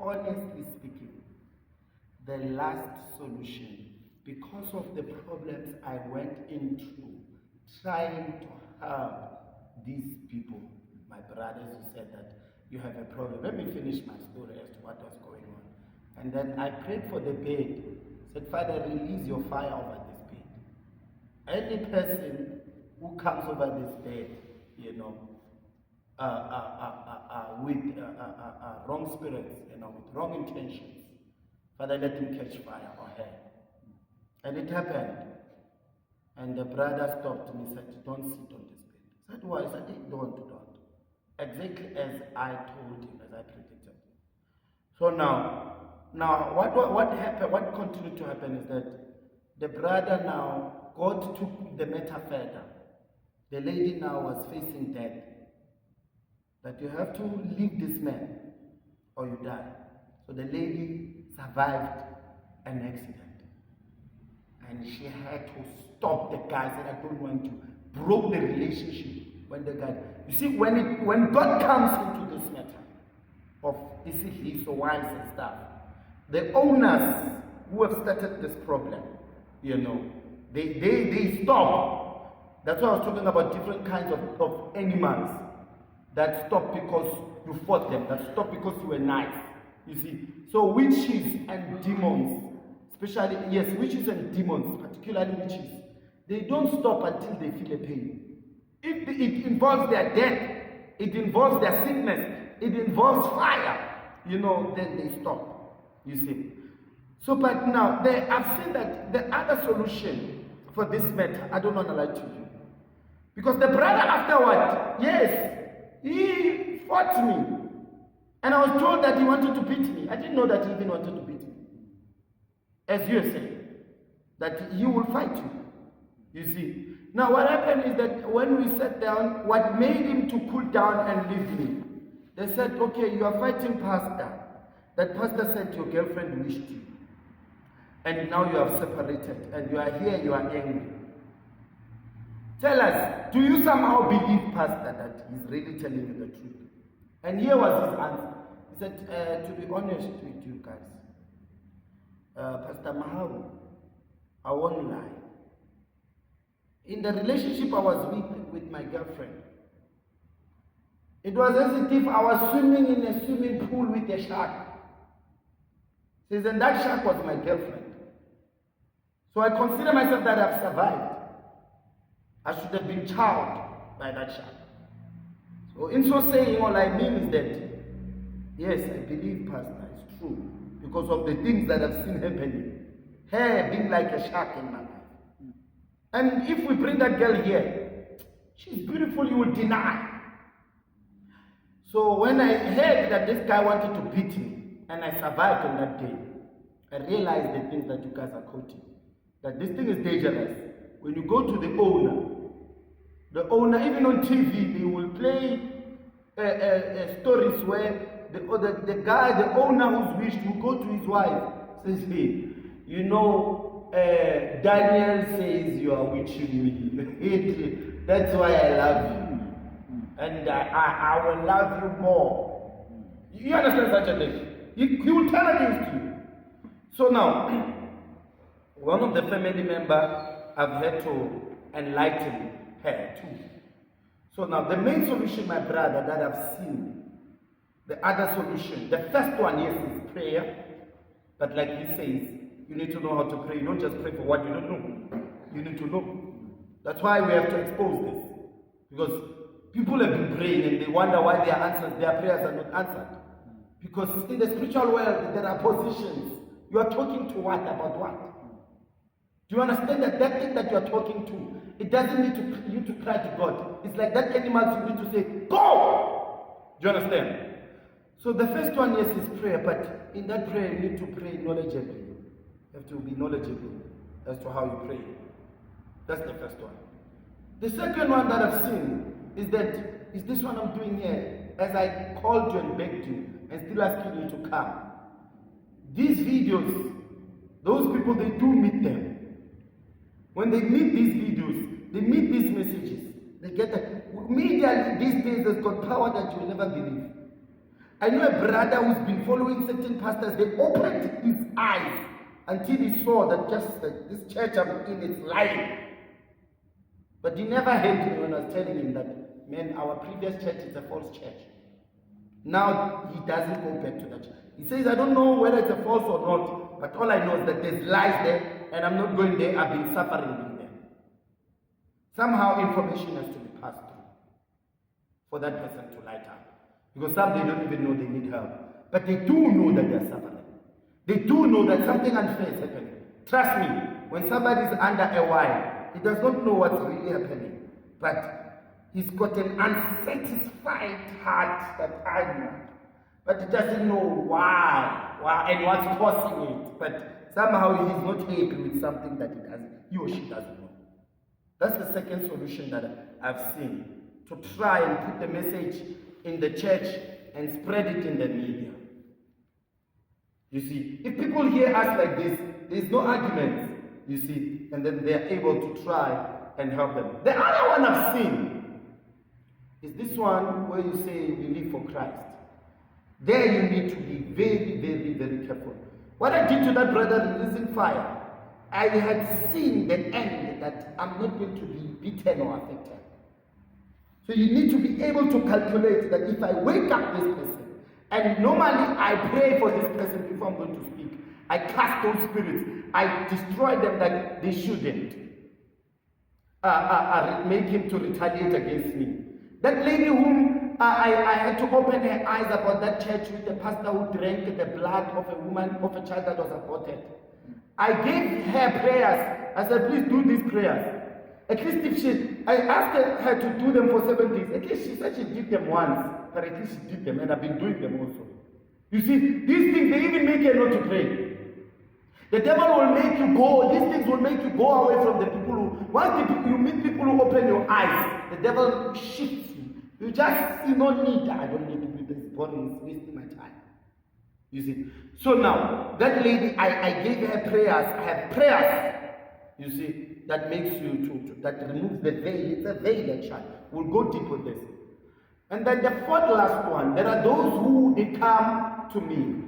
honestly speaking, the last solution, because of the problems I went into trying to help these people, my brothers who said that you have a problem. Let me finish my story as to what was going on. And then I prayed for the bed, said, Father, release your fire over this bed. Any person who comes over this bed, with wrong spirits, with wrong intentions, Father, let him catch fire or her. And it happened. And the brother stopped me and said, don't sit on this bed. I said, why? I said, hey, don't. Exactly as I told him, as I predicted. So now what happened, what continued to happen is that the brother now, God took the matter further. The lady now was facing death. That you have to leave this man or you die. So the lady survived an accident. And she had to stop the guy, said, I don't want to. Broke the relationship when the guy. You see, when God comes into this matter of his wives and stuff, the owners who have started this problem, they stop. That's why I was talking about different kinds of animals that stop because you fought them, that stop because you were nice. You see, so witches and demons, especially, yes, witches and demons, particularly witches, they don't stop until they feel a pain. If it involves their death, it involves their sickness, it involves fire, then they stop. You see. So, but now, I've seen that the other solution for this matter, I don't want to lie to you. Because the brother afterward, yes, he fought me. And I was told that he wanted to beat me. I didn't know that he even wanted to beat me. As you say, that he will fight you. You see. Now what happened is that when we sat down, what made him to cool down and leave me, they said, okay, you are fighting pastor. That pastor said your girlfriend wished you. And now you have separated. And you are here, you are angry. Tell us, do you somehow believe pastor that he's really telling you the truth? And here was his answer. He said, to be honest with you guys, Pastor Maharu, I won't lie. In the relationship I was with my girlfriend, it was as if I was swimming in a swimming pool with a shark. Says, and that shark was my girlfriend. So I consider myself that I've survived. I should have been charred by that shark. So in so saying, all I mean is that, yes, I believe, Pastor, it's true. Because of the things that I've seen happening. Her being like a shark in my life. And if we bring that girl here, she's beautiful, you will deny. So when I heard that this guy wanted to beat me, and I survived on that day, I realized the things that you guys are quoting. That this thing is dangerous. When you go to the owner, even on TV, they will play stories where the guy, the owner who's wished, will go to his wife, says, hey, Daniel says you are witching me. That's why I love you. And I will love you more. You understand such a thing? He will turn against you. So now, one of the family members, I've had to enlighten her too. So now, the main solution, my brother, that I've seen, the other solution, the first one, yes, is prayer. But like he says, you need to know how to pray. You don't just pray for what you don't know. You need to know. That's why we have to expose this. Because people have been praying and they wonder why their prayers are not answered. Because in the spiritual world, there are positions. You are talking to what? About what? Do you understand that that thing that you are talking to, it doesn't need you to cry to God. It's like that animal you need to say, go! Do you understand? So the first one, yes, is prayer. But in that prayer, you need to pray knowledgeably. You have to be knowledgeable as to how you pray. That's the first one. The second one that I've seen is this one I'm doing here. As I called you and begged you and still asking you to come. These videos, those people, they do meet them. When they meet these videos, they meet these messages. They get that. Media these days has got power that you will never believe. I know a brother who's been following certain pastors. They opened his eyes until he saw that just this church I'm in is lying. But he never heard me when I was telling him that, man, our previous church is a false church. Now he doesn't go back to that church. He says, I don't know whether it's a false or not, but all I know is that there's lies there, and I'm not going there. I've been suffering in there. Somehow information has to be passed through for that person to light up. Because some they don't even know they need help. But they do know that they're suffering. They do know that something unfair is happening. Trust me, when somebody is under a wine, he does not know what's really happening. But he's got an unsatisfied heart that I know. But he doesn't know why and what's causing it. But somehow he's not happy with something that he or she doesn't know. That's the second solution that I've seen. To try and put the message in the church and spread it in the media. You see, if people hear us like this, there's no argument, you see, and then they're able to try and help them. The other one I've seen is this one where you say we live for Christ. There you need to be very, very, very careful. What I did to that brother releasing fire, I had seen the end that I'm not going to be beaten or affected. So you need to be able to calculate that if I wake up this person, and normally I pray for this person before I'm going to speak, I cast those spirits, I destroy them that they shouldn't make him to retaliate against me. That lady whom I had to open her eyes about that church with the pastor who drank the blood of a woman, of a child that was aborted. I gave her prayers. I said, please do these prayers. At least I asked her to do them for 7 days. At least she said she did them once, but at least she did them, and I've been doing them also. You see, these things, they even make her not to pray. The devil will make you go, these things will make you go away from the people who, once you meet people who open your eyes, the devil shifts you. You just see no need. I don't need to be this boring, it's wasting my time. You see. So now, that lady, I gave her prayers, I have prayers, you see, that makes you that removes the veil. It's a veil actually. We'll go deep with this. And then the fourth last one, there are those who they come to me.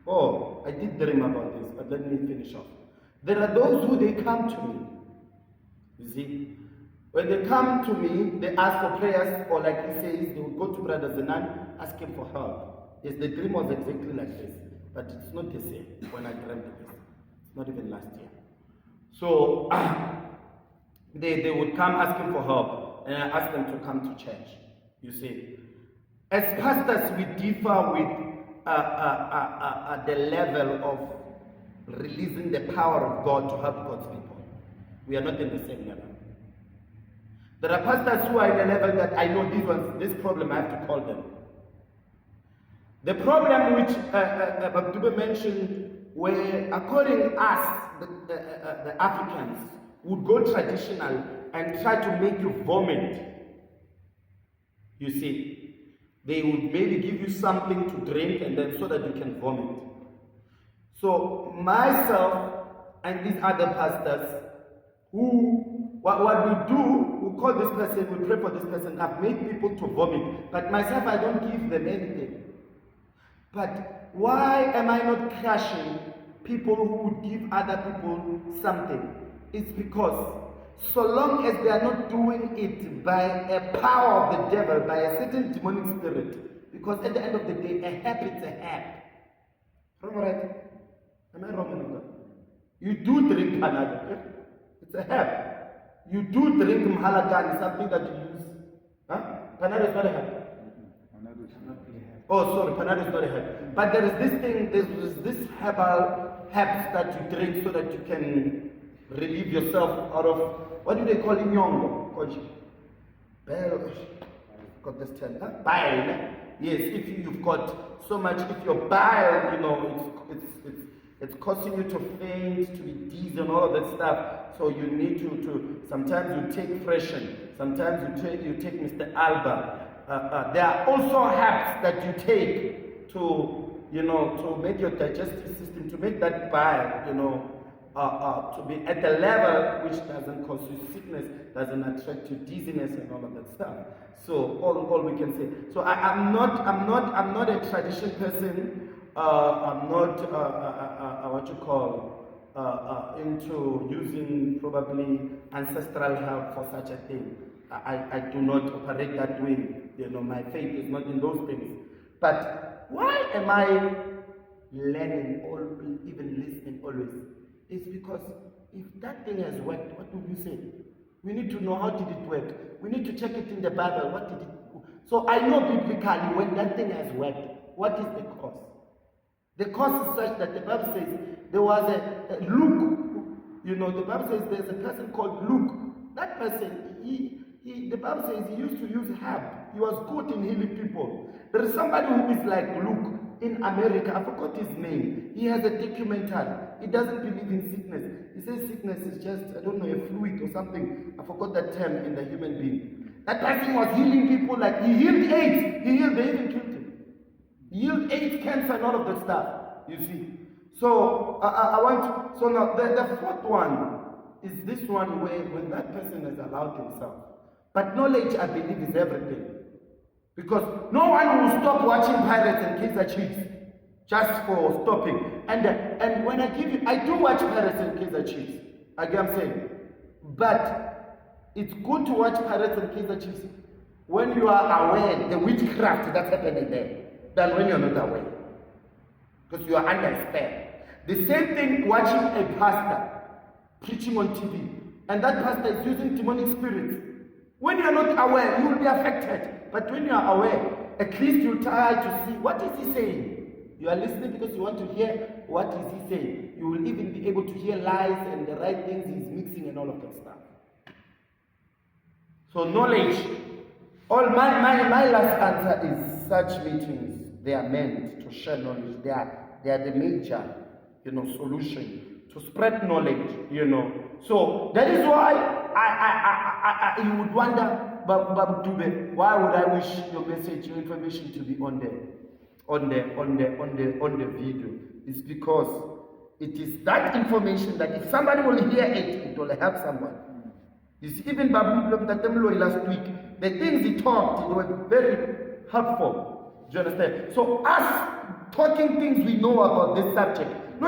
Oh, I did dream about this, but let me finish off. There are those who they come to me. You see, when they come to me, they ask for prayers, or like he says, they will go to Brother Zenan, ask him for help. Yes, the dream was exactly like this, but it's not the same when I dreamt this. It's not even last year. So they would come asking for help, and I asked them to come to church. You see, as pastors, we differ with the level of releasing the power of God to help God's people. We are not in the same level. There are pastors who are in a level that I know this problem, I have to call them. The problem which Babdube mentioned, where according to us, the Africans would go traditional and try to make you vomit. You see, they would maybe give you something to drink and then so that you can vomit. So myself and these other pastors, what we do, we call this person, we pray for this person, I've made people to vomit. But myself, I don't give them anything. But why am I not crushing people who would give other people something? It's because so long as they are not doing it by a power of the devil, by a certain demonic spirit, because at the end of the day, a herb is a herb. Am I right? Am I wrong in that? You do drink panado. It's a herb. You do drink mahalagan, something that you use. Huh? Panado is not a herb. Oh, sorry, panado is not a herb. But there is this thing, there's this herbal herbs that you drink so that you can relieve yourself out of, what do they call it? Nyongo. Bile. Got this term. Huh? Bile. Yes, if you've got so much, if your bile, you know, it's causing you to faint, to be dizzy and all of that stuff. So you need to sometimes you take freshen, sometimes you take Mr. Alba. There are also herbs that you take to, you know, to make your digestive system, to make that bile, you know, to be at a level which doesn't cause you sickness, doesn't attract you dizziness and all of that stuff. So all we can say. So I'm not a tradition person. I'm not what you call into using probably ancestral help for such a thing. I do not operate that way. My faith is not in those things. But why am I learning or even listening always? It's because if that thing has worked, what would you say? We need to know how did it work. We need to check it in the Bible. What did it do? So I know biblically when that thing has worked, what is the cause? The cause is such that the Bible says there was a Luke. The Bible says there's a person called Luke. That person, the Bible says he used to use herb. He was good in healing people. There is somebody who is like Luke in America. I forgot his name. He has a documentary. He doesn't believe in sickness. He says sickness is just, I don't know, a fluid or something. I forgot that term in the human being. That person was healing people like he healed AIDS. They even killed him. He healed AIDS, cancer, and all of that stuff. You see. So so now the fourth one is this one where when that person has allowed himself. But knowledge, I believe, is everything. Because no one will stop watching Pirates and Kaizer Chiefs just for stopping. And when I do watch Pirates and Kaizer Chiefs, I'm saying. But it's good to watch Pirates and Kaizer Chiefs when you are aware the witchcraft that's happening there than when you're not aware. Because you are under a spell. The same thing watching a pastor preaching on TV. And that pastor is using demonic spirits. When you're not aware, you will be affected. But when you are aware, at least you try to see what is he saying. You are listening because you want to hear what is he saying. You will even be able to hear lies and the right things he's mixing and all of that stuff. So knowledge. My last answer is such meetings, they are meant to share knowledge. They are the major, solution to spread knowledge, So that is why you would wonder, Babu Dube, why would I wish your message, your information to be on the video? It's because it is that information that if somebody will hear it, it will help someone. You see, even Babu Dube last week, the things he talked, they were very helpful. Do you understand? So us talking things we know about this subject. No.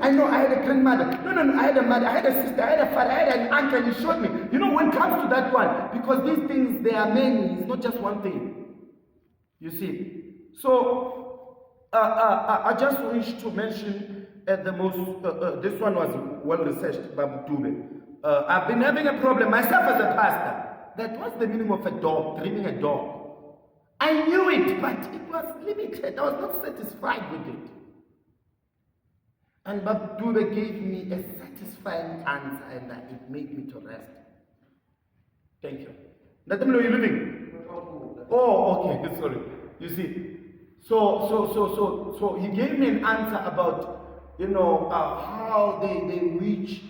I know I had a grandmother. No. I had a mother. I had a sister. I had a father. I had an uncle. He showed me. When it comes to that one, because these things, they are many. It's not just one thing. You see. So, I just wish to mention the most, this one was well researched by Dube. I've been having a problem myself as a pastor. That was the meaning of a dog, dreaming a dog. I knew it, but it was limited. I was not satisfied with it. And Babu Dube gave me a satisfying answer and it made me to rest. Thank you. Natamlo, you living? Oh, okay, sorry. You see, so he gave me an answer about, how they reach,